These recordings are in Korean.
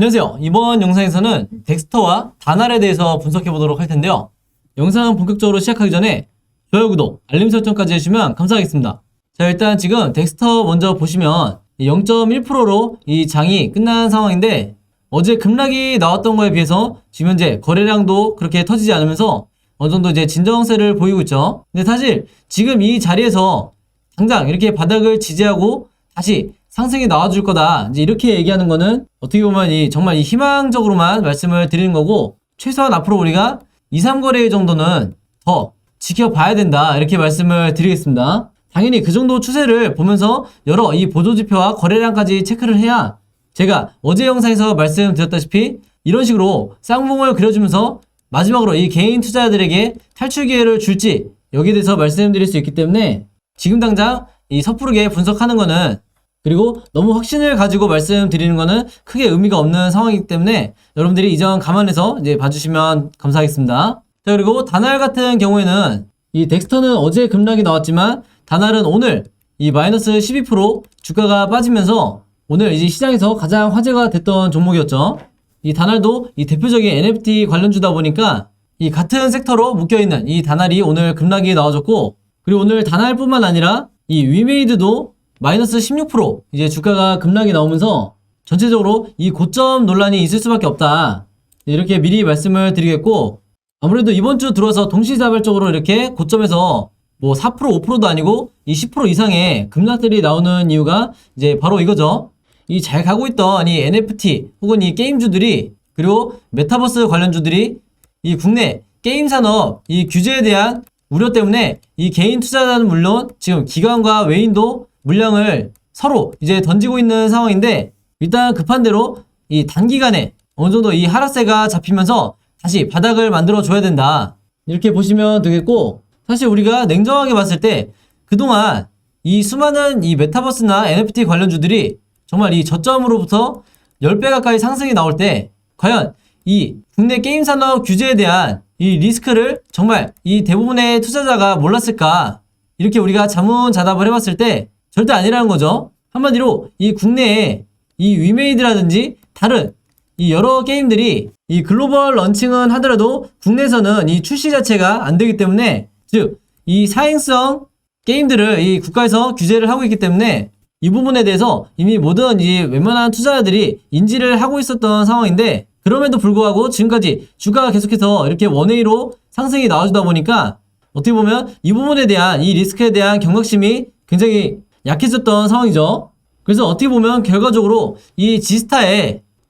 안녕하세요. 이번 영상에서는 덱스터와 다날에 대해서 분석해 보도록 할 텐데요. 영상 본격적으로 시작하기 전에 좋아요, 구독, 알림 설정까지 해주시면 감사하겠습니다. 자, 일단 지금 덱스터 먼저 보시면 0.1%로 이 장이 끝난 상황인데, 어제 급락이 나왔던 거에 비해서 지금 현재 거래량도 그렇게 터지지 않으면서 어느 정도 이제 진정세를 보이고 있죠. 근데 사실 지금 이 자리에서 당장 이렇게 바닥을 지지하고 다시 상승이 나와줄 거다, 이제 이렇게 얘기하는 거는 어떻게 보면 정말 희망적으로만 말씀을 드리는 거고, 최소한 앞으로 우리가 2, 3거래일 정도는 더 지켜봐야 된다, 이렇게 말씀을 드리겠습니다. 당연히 그 정도 추세를 보면서 여러 이 보조지표와 거래량까지 체크를 해야, 제가 어제 영상에서 말씀드렸다시피 이런 식으로 쌍봉을 그려주면서 마지막으로 이 개인 투자자들에게 탈출 기회를 줄지, 여기에 대해서 말씀드릴 수 있기 때문에 지금 당장 이 섣부르게 분석하는 거는, 그리고 너무 확신을 가지고 말씀드리는 거는 크게 의미가 없는 상황이기 때문에 여러분들이 이 점 감안해서 이제 봐주시면 감사하겠습니다. 자, 그리고 다날 같은 경우에는 이 덱스터는 어제 급락이 나왔지만 다날은 오늘 이 마이너스 12% 주가가 빠지면서 오늘 이제 시장에서 가장 화제가 됐던 종목이었죠. 이 다날도 이 대표적인 NFT 관련주다 보니까 이 같은 섹터로 묶여있는 이 다날이 오늘 급락이 나와줬고, 그리고 오늘 다날뿐만 아니라 이 위메이드도 마이너스 16% 이제 주가가 급락이 나오면서 전체적으로 이 고점 논란이 있을 수밖에 없다, 이렇게 미리 말씀을 드리겠고, 아무래도 이번 주 들어와서 동시다발적으로 이렇게 고점에서 뭐 4%, 5%도 아니고 이 10% 이상의 급락들이 나오는 이유가 이제 바로 이거죠. 이 잘 가고 있던 이 NFT 혹은 이 게임주들이, 그리고 메타버스 관련주들이 이 국내 게임 산업 이 규제에 대한 우려 때문에 이 개인 투자자는 물론 지금 기관과 외인도 물량을 서로 이제 던지고 있는 상황인데, 일단 급한 대로 이 단기간에 어느 정도 이 하락세가 잡히면서 다시 바닥을 만들어 줘야 된다, 이렇게 보시면 되겠고, 사실 우리가 냉정하게 봤을 때 그동안 이 수많은 이 메타버스나 NFT 관련주들이 정말 이 저점으로부터 10배 가까이 상승이 나올 때 과연 이 국내 게임 산업 규제에 대한 이 리스크를 정말 이 대부분의 투자자가 몰랐을까, 이렇게 우리가 자문자답을 해봤을 때 절대 아니라는 거죠. 한마디로 이 국내에 이 위메이드라든지 다른 이 여러 게임들이 이 글로벌 런칭은 하더라도 국내에서는 이 출시 자체가 안 되기 때문에, 즉 이 사행성 게임들을 이 국가에서 규제를 하고 있기 때문에 이 부분에 대해서 이미 모든 이 웬만한 투자자들이 인지를 하고 있었던 상황인데, 그럼에도 불구하고 지금까지 주가가 계속해서 이렇게 원웨이로 상승이 나와주다 보니까 어떻게 보면 이 부분에 대한 이 리스크에 대한 경각심이 굉장히 약해졌던 상황이죠. 그래서 어떻게 보면 결과적으로 이 지스타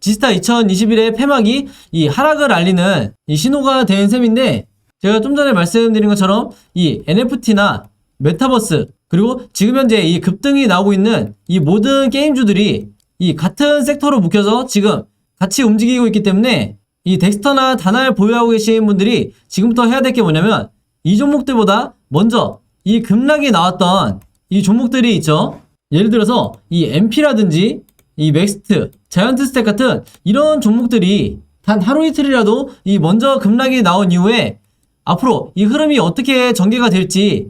2021의 폐막이 이 하락을 알리는 이 신호가 된 셈인데, 제가 좀 전에 말씀드린 것처럼 이 NFT나 메타버스, 그리고 지금 현재 이 급등이 나오고 있는 이 모든 게임주들이 이 같은 섹터로 묶여서 지금 같이 움직이고 있기 때문에 이 덱스터나 다날 보유하고 계신 분들이 지금부터 해야 될 게 뭐냐면, 이 종목들보다 먼저 이 급락이 나왔던 이 종목들이 있죠. 예를 들어서 이 MP라든지 이 맥스트, 자이언트 스택 같은 이런 종목들이 단 하루 이틀이라도 이 먼저 급락이 나온 이후에 앞으로 이 흐름이 어떻게 전개가 될지,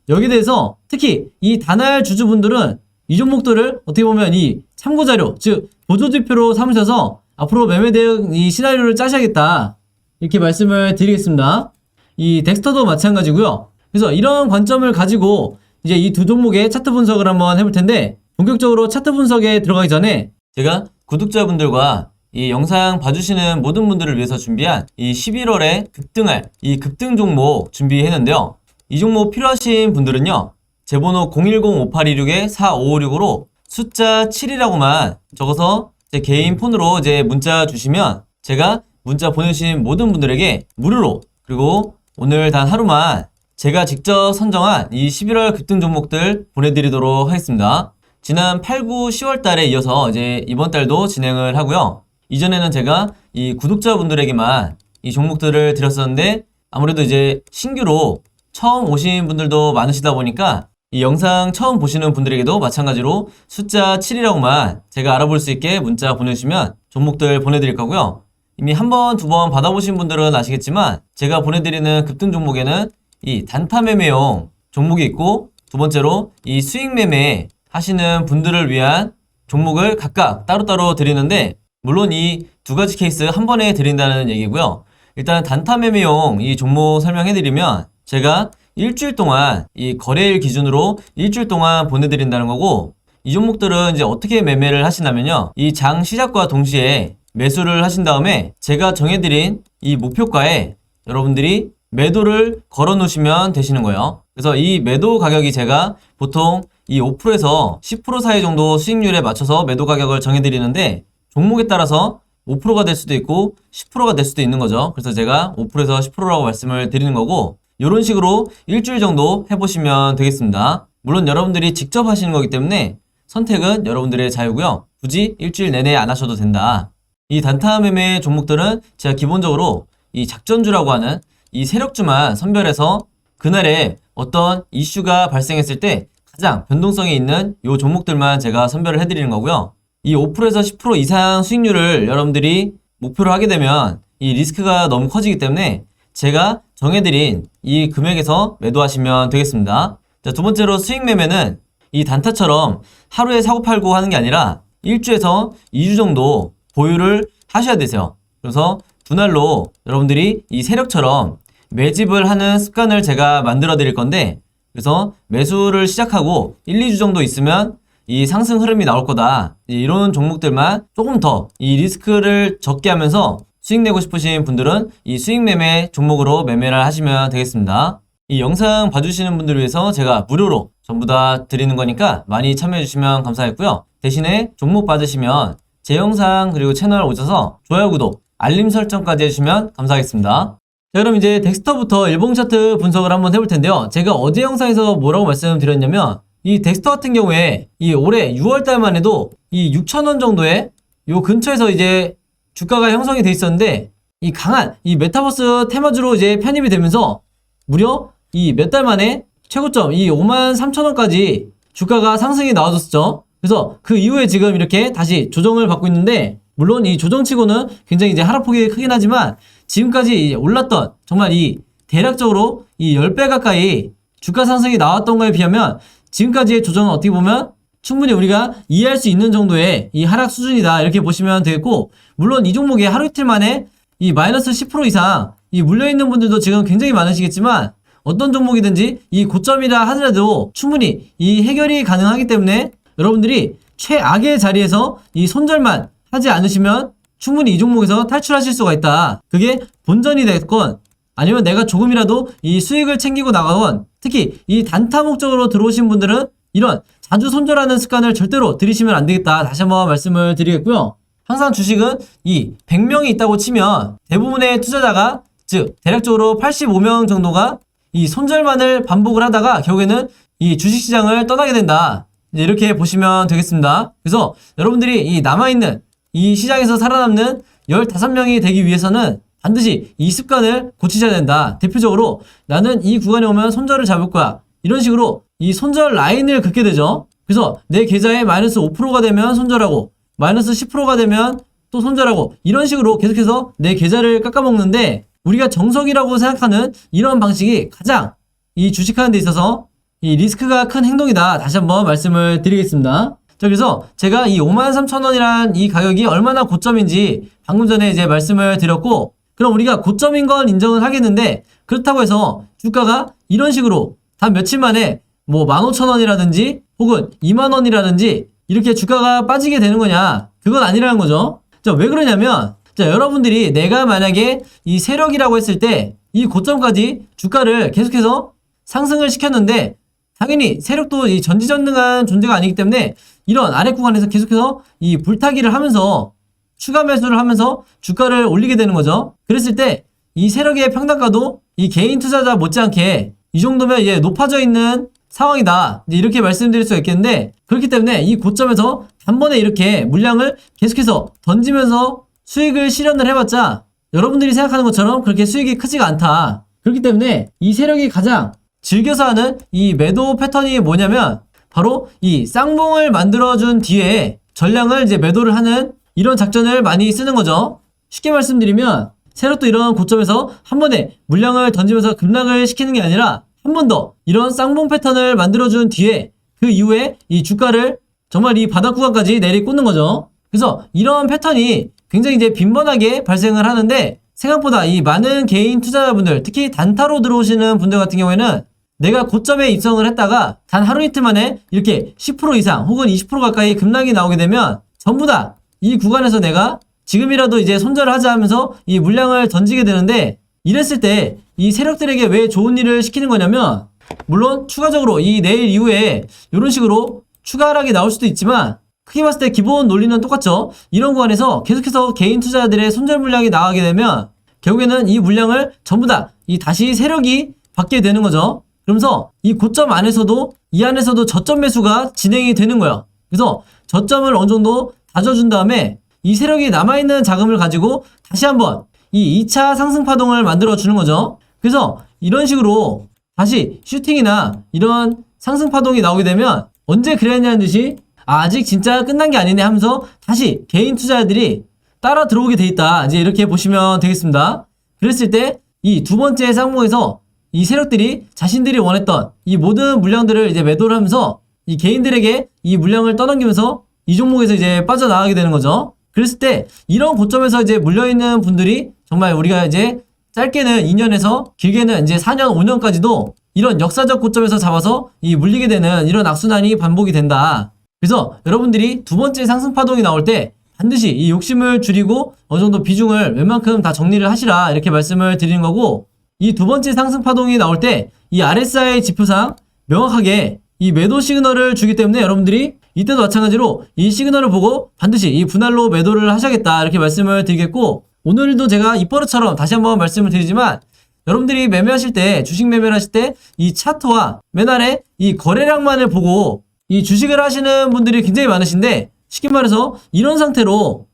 여기에 대해서 특히 이 다날 주주분들은 이 종목들을 어떻게 보면 이 참고자료, 즉 보조지표로 삼으셔서 앞으로 매매 대응 이 시나리오를 짜셔야겠다, 이렇게 말씀을 드리겠습니다. 이 덱스터도 마찬가지고요. 그래서 이런 관점을 가지고 이제 이 두 종목의 차트 분석을 한번 해볼 텐데, 본격적으로 차트 분석에 들어가기 전에 제가 구독자분들과 이 영상 봐주시는 모든 분들을 위해서 준비한 이 11월에 급등할 이 급등 종목 준비했는데요. 이 종목 필요하신 분들은요, 제 번호 010-5826-4556으로 숫자 7이라고만 적어서 제 개인 폰으로 이제 문자 주시면 제가 문자 보내주신 모든 분들에게 무료로, 그리고 오늘 단 하루만 제가 직접 선정한 이 11월 급등 종목들 보내드리도록 하겠습니다. 지난 8, 9, 10월 달에 이어서 이제 이번 달도 진행을 하고요. 이전에는 제가 이 구독자분들에게만 이 종목들을 드렸었는데, 아무래도 이제 신규로 처음 오신 분들도 많으시다 보니까 이 영상 처음 보시는 분들에게도 마찬가지로 숫자 7이라고만 제가 알아볼 수 있게 문자 보내주시면 종목들 보내드릴 거고요. 이미 한 번, 두 번 받아보신 분들은 아시겠지만 제가 보내드리는 급등 종목에는 이 단타 매매용 종목이 있고, 두 번째로 이 수익 매매 하시는 분들을 위한 종목을 각각 따로따로 드리는데, 물론 이 두 가지 케이스 한 번에 드린다는 얘기고요. 일단 단타 매매용 이 종목 설명해드리면 제가 일주일 동안 이 거래일 기준으로 일주일 동안 보내드린다는 거고, 이 종목들은 이제 어떻게 매매를 하시냐면요. 이 장 시작과 동시에 매수를 하신 다음에 제가 정해드린 이 목표가에 여러분들이 매도를 걸어 놓으시면 되시는 거예요. 그래서 이 매도 가격이 제가 보통 이 5%에서 10% 사이 정도 수익률에 맞춰서 매도 가격을 정해드리는데, 종목에 따라서 5%가 될 수도 있고 10%가 될 수도 있는 거죠. 그래서 제가 5%에서 10%라고 말씀을 드리는 거고, 이런 식으로 일주일 정도 해보시면 되겠습니다. 물론 여러분들이 직접 하시는 거기 때문에 선택은 여러분들의 자유고요. 굳이 일주일 내내 안 하셔도 된다. 이 단타 매매 종목들은 제가 기본적으로 이 작전주라고 하는 이 세력주만 선별해서 그날에 어떤 이슈가 발생했을 때 가장 변동성이 있는 이 종목들만 제가 선별을 해드리는 거고요. 이 5%에서 10% 이상 수익률을 여러분들이 목표로 하게 되면 이 리스크가 너무 커지기 때문에 제가 정해드린 이 금액에서 매도하시면 되겠습니다. 자, 두 번째로 수익 매매는 이 단타처럼 하루에 사고팔고 하는 게 아니라 1주에서 2주 정도 보유를 하셔야 되세요. 그래서 분할로 여러분들이 이 세력처럼 매집을 하는 습관을 제가 만들어 드릴 건데, 그래서 매수를 시작하고 1, 2주 정도 있으면 이 상승 흐름이 나올 거다. 이런 종목들만 조금 더 이 리스크를 적게 하면서 수익 내고 싶으신 분들은 이 수익 매매 종목으로 매매를 하시면 되겠습니다. 이 영상 봐주시는 분들을 위해서 제가 무료로 전부 다 드리는 거니까 많이 참여해 주시면 감사하겠고요. 대신에 종목 받으시면 제 영상 그리고 채널 오셔서 좋아요, 구독, 알림 설정까지 해주시면 감사하겠습니다. 자, 그럼 이제 덱스터부터 일봉 차트 분석을 한번 해볼 텐데요. 제가 어제 영상에서 뭐라고 말씀드렸냐면, 이 덱스터 같은 경우에 이 올해 6월달만 해도 이 6,000원 정도의 요 근처에서 이제 주가가 형성이 돼 있었는데, 이 강한 이 메타버스 테마주로 이제 편입이 되면서 무려 이 몇 달 만에 최고점 이 53,000원까지 주가가 상승이 나와줬었죠. 그래서 그 이후에 지금 이렇게 다시 조정을 받고 있는데, 물론 이 조정치고는 굉장히 이제 하락폭이 크긴 하지만 지금까지 올랐던 정말 이 대략적으로 이 10배 가까이 주가 상승이 나왔던 거에 비하면 지금까지의 조정은 어떻게 보면 충분히 우리가 이해할 수 있는 정도의 이 하락 수준이다, 이렇게 보시면 되겠고, 물론 이 종목이 하루 이틀 만에 이 마이너스 10% 이상 이 물려있는 분들도 지금 굉장히 많으시겠지만, 어떤 종목이든지 이 고점이라 하더라도 충분히 이 해결이 가능하기 때문에 여러분들이 최악의 자리에서 이 손절만 하지 않으시면 충분히 이 종목에서 탈출하실 수가 있다. 그게 본전이 됐건 아니면 내가 조금이라도 이 수익을 챙기고 나가건, 특히 이 단타 목적으로 들어오신 분들은 이런 자주 손절하는 습관을 절대로 들이시면 안 되겠다. 다시 한번 말씀을 드리겠고요. 항상 주식은 이 100명이 있다고 치면 대부분의 투자자가, 즉 대략적으로 85명 정도가 이 손절만을 반복을 하다가 결국에는 이 주식시장을 떠나게 된다. 이렇게 보시면 되겠습니다. 그래서 여러분들이 이 남아있는 이 시장에서 살아남는 15명이 되기 위해서는 반드시 이 습관을 고치셔야 된다. 대표적으로 나는 이 구간에 오면 손절을 잡을 거야, 이런 식으로 이 손절 라인을 긋게 되죠. 그래서 내 계좌에 마이너스 5%가 되면 손절하고 마이너스 10%가 되면 또 손절하고, 이런 식으로 계속해서 내 계좌를 깎아먹는데, 우리가 정석이라고 생각하는 이런 방식이 가장 이 주식하는 데 있어서 이 리스크가 큰 행동이다. 다시 한번 말씀을 드리겠습니다. 자, 그래서 제가 이 53,000원이란 이 가격이 얼마나 고점인지 방금 전에 이제 말씀을 드렸고, 그럼 우리가 고점인 건 인정을 하겠는데, 그렇다고 해서 주가가 이런 식으로 단 며칠 만에 뭐 15,000원이라든지 혹은 20,000원이라든지 이렇게 주가가 빠지게 되는 거냐? 그건 아니라는 거죠. 자, 왜 그러냐면, 자, 여러분들이 내가 만약에 이 세력이라고 했을 때 이 고점까지 주가를 계속해서 상승을 시켰는데, 당연히 세력도 이 전지전능한 존재가 아니기 때문에 이런 아래 구간에서 계속해서 이 불타기를 하면서 추가 매수를 하면서 주가를 올리게 되는 거죠. 그랬을 때 이 세력의 평단가도 이 개인 투자자 못지않게 이 정도면 이제 높아져 있는 상황이다, 이제 이렇게 말씀드릴 수가 있겠는데, 그렇기 때문에 이 고점에서 단번에 이렇게 물량을 계속해서 던지면서 수익을 실현을 해봤자 여러분들이 생각하는 것처럼 그렇게 수익이 크지가 않다. 그렇기 때문에 이 세력이 가장 즐겨서 하는 이 매도 패턴이 뭐냐면, 바로 이 쌍봉을 만들어준 뒤에 전량을 이제 매도를 하는 이런 작전을 많이 쓰는 거죠. 쉽게 말씀드리면 세력도 이런 고점에서 한 번에 물량을 던지면서 급락을 시키는 게 아니라 한 번 더 이런 쌍봉 패턴을 만들어준 뒤에 그 이후에 이 주가를 정말 이 바닥 구간까지 내리꽂는 거죠. 그래서 이런 패턴이 굉장히 이제 빈번하게 발생을 하는데 생각보다 이 많은 개인 투자자분들, 특히 단타로 들어오시는 분들 같은 경우에는 내가 고점에 입성을 했다가 단 하루 이틀 만에 이렇게 10% 이상 혹은 20% 가까이 급락이 나오게 되면 전부 다 이 구간에서 내가 지금이라도 이제 손절을 하자 하면서 이 물량을 던지게 되는데, 이랬을 때 이 세력들에게 왜 좋은 일을 시키는 거냐면, 물론 추가적으로 이 내일 이후에 이런 식으로 추가 하락이 나올 수도 있지만 크게 봤을 때 기본 논리는 똑같죠. 이런 구간에서 계속해서 개인 투자자들의 손절 물량이 나가게 되면 결국에는 이 물량을 전부 다 이 다시 세력이 받게 되는 거죠. 그러면서 이 고점 안에서도 이 안에서도 저점 매수가 진행이 되는 거예요. 그래서 저점을 어느 정도 다져준 다음에 이 세력이 남아있는 자금을 가지고 다시 한번 이 2차 상승 파동을 만들어 주는 거죠. 그래서 이런 식으로 다시 슈팅이나 이런 상승 파동이 나오게 되면 언제 그랬냐는 듯이 아직 진짜 끝난 게 아니네 하면서 다시 개인 투자자들이 따라 들어오게 돼 있다. 이제 이렇게 보시면 되겠습니다. 그랬을 때 이 두 번째 쌍봉에서 이 세력들이 자신들이 원했던 이 모든 물량들을 이제 매도를 하면서 이 개인들에게 이 물량을 떠넘기면서 이 종목에서 이제 빠져나가게 되는 거죠. 그랬을 때 이런 고점에서 이제 물려있는 분들이 정말 우리가 이제 짧게는 2년에서 길게는 이제 4년, 5년까지도 이런 역사적 고점에서 잡아서 이 물리게 되는 이런 악순환이 반복이 된다. 그래서 여러분들이 두 번째 상승 파동이 나올 때 반드시 이 욕심을 줄이고 어느 정도 비중을 웬만큼 다 정리를 하시라, 이렇게 말씀을 드리는 거고, 이 두 번째 상승 파동이 나올 때 이 RSI 지표상 명확하게 이 매도 시그널을 주기 때문에 여러분들이 이때도 마찬가지로 이 시그널을 보고 반드시 이 분할로 매도를 하셔야겠다, 이렇게 말씀을 드리겠고, 오늘도 제가 입버릇처럼 다시 한번 말씀을 드리지만 여러분들이 매매하실 때, 주식 매매를 하실 때 이 차트와 맨 아래 이 거래량만을 보고 이 주식을 하시는 분들이 굉장히 많으신데, 쉽게 말해서 이런 상태로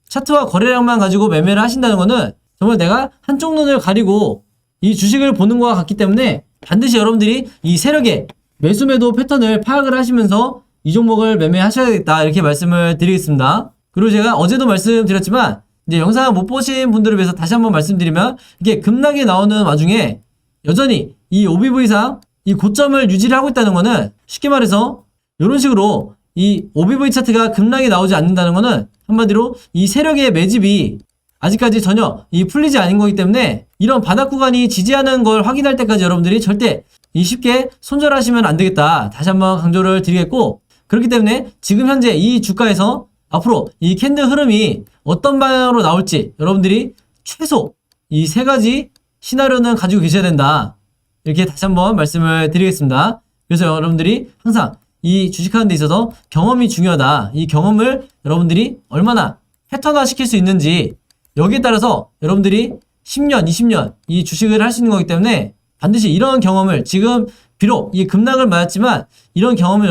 차트와 거래량만 가지고 매매를 하신다는 거는 정말 내가 한쪽 눈을 가리고 이 주식을 보는 것과 같기 때문에 반드시 여러분들이 이 세력의 매수 매도 패턴을 파악을 하시면서 이 종목을 매매하셔야겠다, 이렇게 말씀을 드리겠습니다. 그리고 제가 어제도 말씀드렸지만 이제 영상을 못 보신 분들을 위해서 다시 한번 말씀드리면, 이게 급락이 나오는 와중에 여전히 이 OBV상 이 고점을 유지를 하고 있다는 거는 쉽게 말해서 이런 식으로 이 OBV 차트가 급락이 나오지 않는다는 거는 한마디로 이 세력의 매집이 아직까지 전혀 이 풀리지 않은 거기 때문에 이런 바닥 구간이 지지하는 걸 확인할 때까지 여러분들이 절대 이 쉽게 손절하시면 안 되겠다, 다시 한번 강조를 드리겠고, 그렇기 때문에 지금 현재 이 주가에서 앞으로 이 캔들 흐름이 어떤 방향으로 나올지 여러분들이 최소 이 세 가지 시나리오는 가지고 계셔야 된다, 이렇게 다시 한번 말씀을 드리겠습니다. 그래서 여러분들이 항상 이 주식하는 데 있어서 경험이 중요하다. 이 경험을 여러분들이 얼마나 패턴화 시킬 수 있는지, 여기에 따라서 여러분들이 10년, 20년 이 주식을 할 수 있는 거기 때문에 반드시 이런 경험을, 지금 비록 이 급락을 맞았지만 이런 경험을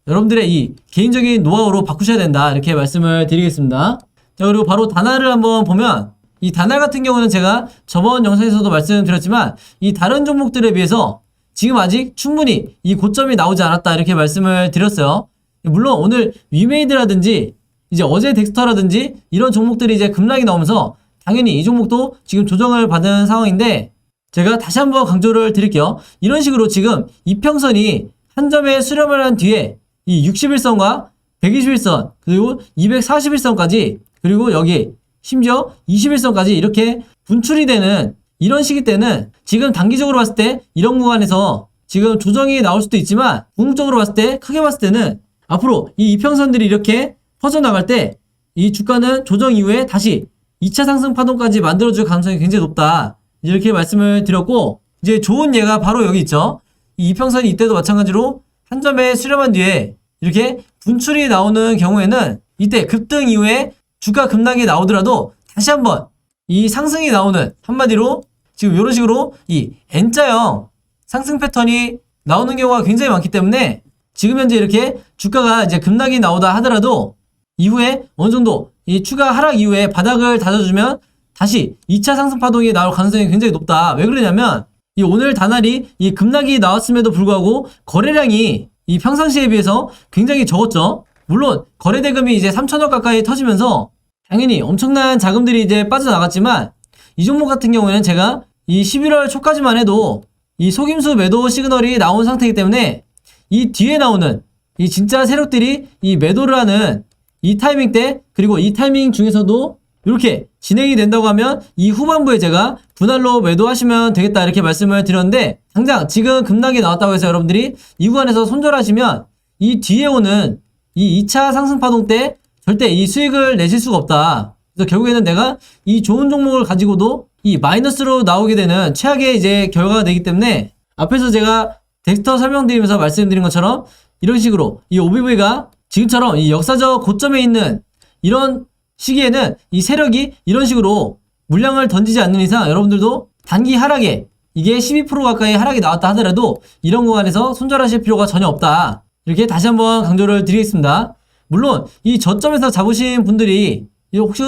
여러분들의 이 개인적인 노하우로 바꾸셔야 된다, 이렇게 말씀을 드리겠습니다. 자, 그리고 바로 다나를 한번 보면, 이 다나 같은 경우는 제가 저번 영상에서도 말씀드렸지만 이 다른 종목들에 비해서 지금 아직 충분히 이 고점이 나오지 않았다, 이렇게 말씀을 드렸어요. 물론 오늘 위메이드라든지 이제 어제 덱스터라든지 이런 종목들이 이제 급락이 나오면서 당연히 이 종목도 지금 조정을 받은 상황인데, 제가 다시 한번 강조를 드릴게요. 이런 식으로 지금 이평선이 한 점에 수렴을 한 뒤에 이 61선과 121선 그리고 241선까지 그리고 여기 심지어 21선까지 이렇게 분출이 되는 이런 시기 때는 지금 단기적으로 봤을 때 이런 구간에서 지금 조정이 나올 수도 있지만 궁극적으로 봤을 때, 크게 봤을 때는 앞으로 이 이평선들이 이렇게 퍼져나갈 때 이 주가는 조정 이후에 다시 2차 상승 파동까지 만들어줄 가능성이 굉장히 높다, 이렇게 말씀을 드렸고, 이제 좋은 예가 바로 여기 있죠. 이 이평선이 이때도 마찬가지로 한 점에 수렴한 뒤에 이렇게 분출이 나오는 경우에는 이때 급등 이후에 주가 급락이 나오더라도 다시 한번 이 상승이 나오는, 한마디로 지금 이런 식으로 이 N자형 상승 패턴이 나오는 경우가 굉장히 많기 때문에 지금 현재 이렇게 주가가 이제 급락이 나오다 하더라도 이후에 어느 정도 이 추가 하락 이후에 바닥을 다져주면 다시 2차 상승 파동이 나올 가능성이 굉장히 높다. 왜 그러냐면 이 오늘 다날이 이 급락이 나왔음에도 불구하고 거래량이 이 평상시에 비해서 굉장히 적었죠. 물론 거래 대금이 이제 3천억 가까이 터지면서 당연히 엄청난 자금들이 이제 빠져나갔지만 이 종목 같은 경우에는 제가 이 11월 초까지만 해도 이 속임수 매도 시그널이 나온 상태이기 때문에 이 뒤에 나오는 이 진짜 세력들이 이 매도를 하는 이 타이밍 때 그리고 이 타이밍 중에서도 이렇게 진행이 된다고 하면 이 후반부에 제가 분할로 매도하시면 되겠다 이렇게 말씀을 드렸는데 당장 지금 급락이 나왔다고 해서 여러분들이 이 구간에서 손절하시면 이 뒤에 오는 이 2차 상승 파동 때 절대 이 수익을 내실 수가 없다. 그래서 결국에는 내가 이 좋은 종목을 가지고도 이 마이너스로 나오게 되는 최악의 이제 결과가 되기 때문에 앞에서 제가 덱스터 설명드리면서 말씀드린 것처럼 이런 식으로 이 OBV가 지금처럼 이 역사적 고점에 있는 이런 시기에는 이 세력이 이런 식으로 물량을 던지지 않는 이상 여러분들도 단기 하락에 이게 12% 가까이 하락이 나왔다 하더라도 이런 구간에서 손절하실 필요가 전혀 없다. 이렇게 다시 한번 강조를 드리겠습니다. 물론 이 저점에서 잡으신 분들이 혹시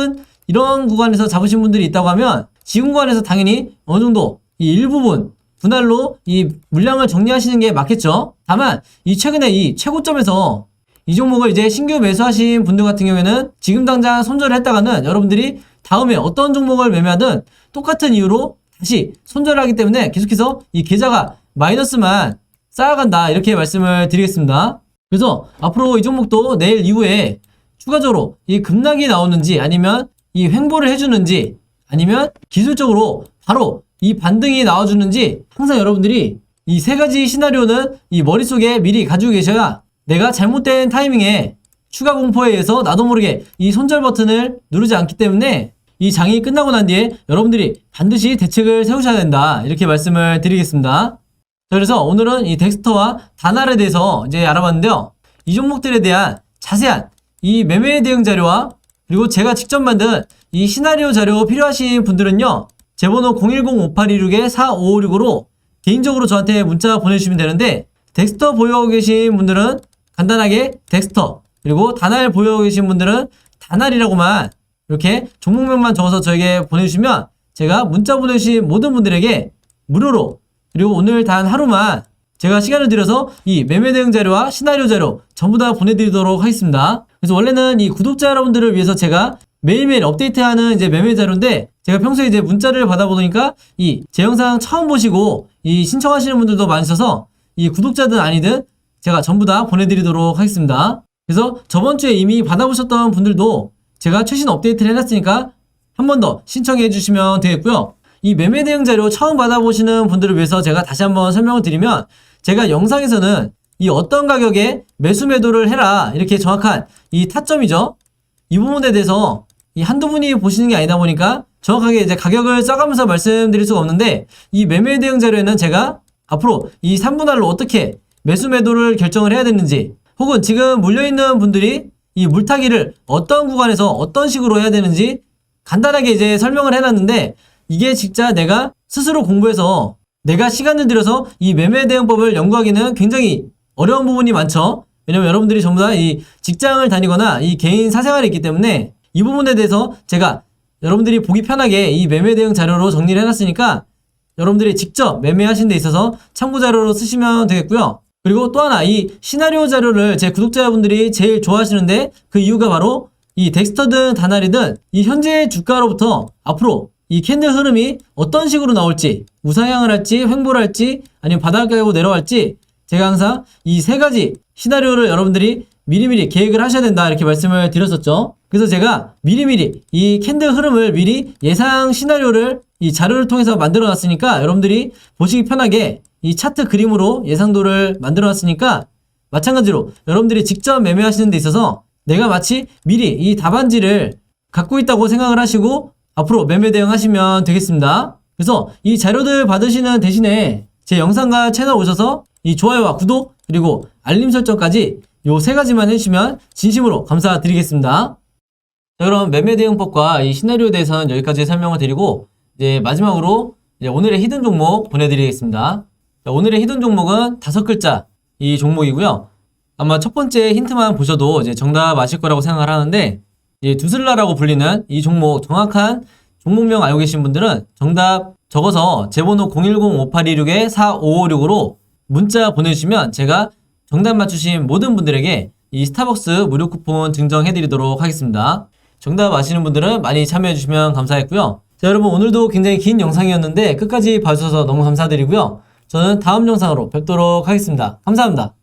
이런 구간에서 잡으신 분들이 있다고 하면 지금 구간에서 당연히 어느 정도 이 일부분 분할로 이 물량을 정리하시는 게 맞겠죠. 다만 이 최근에 이 최고점에서 이 종목을 이제 신규 매수하신 분들 같은 경우에는 지금 당장 손절을 했다가는 여러분들이 다음에 어떤 종목을 매매하든 똑같은 이유로 다시 손절을 하기 때문에 계속해서 이 계좌가 마이너스만 쌓아간다 이렇게 말씀을 드리겠습니다. 그래서 앞으로 이 종목도 내일 이후에 추가적으로 이 급락이 나오는지 아니면 이 횡보를 해주는지 아니면 기술적으로 바로 이 반등이 나와주는지 항상 여러분들이 이 세 가지 시나리오는 이 머릿속에 미리 가지고 계셔야 내가 잘못된 타이밍에 추가 공포에 의해서 나도 모르게 이 손절 버튼을 누르지 않기 때문에 이 장이 끝나고 난 뒤에 여러분들이 반드시 대책을 세우셔야 된다 이렇게 말씀을 드리겠습니다. 자, 그래서 오늘은 이 덱스터와 다날에 대해서 이제 알아봤는데요. 이 종목들에 대한 자세한 이 매매 대응 자료와 그리고 제가 직접 만든 이 시나리오 자료 필요하신 분들은요. 제 번호 010-5826-4556으로 개인적으로 저한테 문자 보내주시면 되는데 덱스터 보유하고 계신 분들은 간단하게 덱스터 그리고 다날 보유하고 계신 분들은 다날이라고만 이렇게 종목명만 적어서 저에게 보내주시면 제가 문자 보내주신 모든 분들에게 무료로 그리고 오늘 단 하루만 제가 시간을 들여서 이 매매 대응 자료와 시나리오 자료 전부 다 보내드리도록 하겠습니다. 그래서 원래는 이 구독자 여러분들을 위해서 제가 매일매일 업데이트하는 이제 매매 자료인데 제가 평소에 이제 문자를 받아보니까 이 제 영상 처음 보시고 이 신청하시는 분들도 많으셔서 이 구독자든 아니든 제가 전부 다 보내드리도록 하겠습니다. 그래서 저번 주에 이미 받아보셨던 분들도 제가 최신 업데이트를 해놨으니까 한 번 더 신청해 주시면 되겠고요. 이 매매 대응 자료 처음 받아보시는 분들을 위해서 제가 다시 한번 설명을 드리면 제가 영상에서는 이 어떤 가격에 매수 매도를 해라 이렇게 정확한 이 타점이죠. 이 부분에 대해서 이 한두 분이 보시는 게 아니다 보니까 정확하게 이제 가격을 써가면서 말씀드릴 수가 없는데 이 매매 대응 자료에는 제가 앞으로 이 3분할로 어떻게 매수 매도를 결정을 해야 되는지 혹은 지금 물려있는 분들이 이 물타기를 어떤 구간에서 어떤 식으로 해야 되는지 간단하게 이제 설명을 해놨는데 이게 진짜 내가 스스로 공부해서 내가 시간을 들여서 이 매매 대응법을 연구하기는 굉장히 어려운 부분이 많죠. 왜냐면 여러분들이 전부 다 이 직장을 다니거나 이 개인 사생활이 있기 때문에 이 부분에 대해서 제가 여러분들이 보기 편하게 이 매매 대응 자료로 정리를 해놨으니까 여러분들이 직접 매매하시는 데 있어서 참고 자료로 쓰시면 되겠고요. 그리고 또 하나 이 시나리오 자료를 제 구독자분들이 제일 좋아하시는데 그 이유가 바로 이 덱스터든 다날이든 이 현재 주가로부터 앞으로 이 캔들 흐름이 어떤 식으로 나올지 우상향을 할지 횡보를 할지 아니면 바닥을 내려갈지 제가 항상 이 세 가지 시나리오를 여러분들이 미리미리 계획을 하셔야 된다 이렇게 말씀을 드렸었죠. 그래서 제가 미리미리 이 캔들 흐름을 미리 예상 시나리오를 이 자료를 통해서 만들어 놨으니까 여러분들이 보시기 편하게 이 차트 그림으로 예상도를 만들어 놨으니까 마찬가지로 여러분들이 직접 매매하시는 데 있어서 내가 마치 미리 이 답안지를 갖고 있다고 생각을 하시고 앞으로 매매 대응하시면 되겠습니다. 그래서 이 자료들 받으시는 대신에 제 영상과 채널 오셔서 이 좋아요와 구독 그리고 알림 설정까지 요 세 가지만 해주시면 진심으로 감사드리겠습니다. 자, 그럼 매매 대응법과 이 시나리오에 대해서는 여기까지 설명을 드리고 이제 마지막으로 이제 오늘의 히든 종목 보내드리겠습니다. 자, 오늘의 히든 종목은 5글자 이 종목이고요. 아마 첫 번째 힌트만 보셔도 이제 정답 아실 거라고 생각을 하는데 이제 두슬라라고 불리는 이 종목 정확한 종목명 알고 계신 분들은 정답 적어서 제 번호 010-5826-4556으로 문자 보내주시면 제가 정답 맞추신 모든 분들에게 이 스타벅스 무료 쿠폰 증정해드리도록 하겠습니다. 정답 아시는 분들은 많이 참여해주시면 감사했고요. 자, 여러분 오늘도 굉장히 긴 영상이었는데 끝까지 봐주셔서 너무 감사드리고요. 저는 다음 영상으로 뵙도록 하겠습니다. 감사합니다.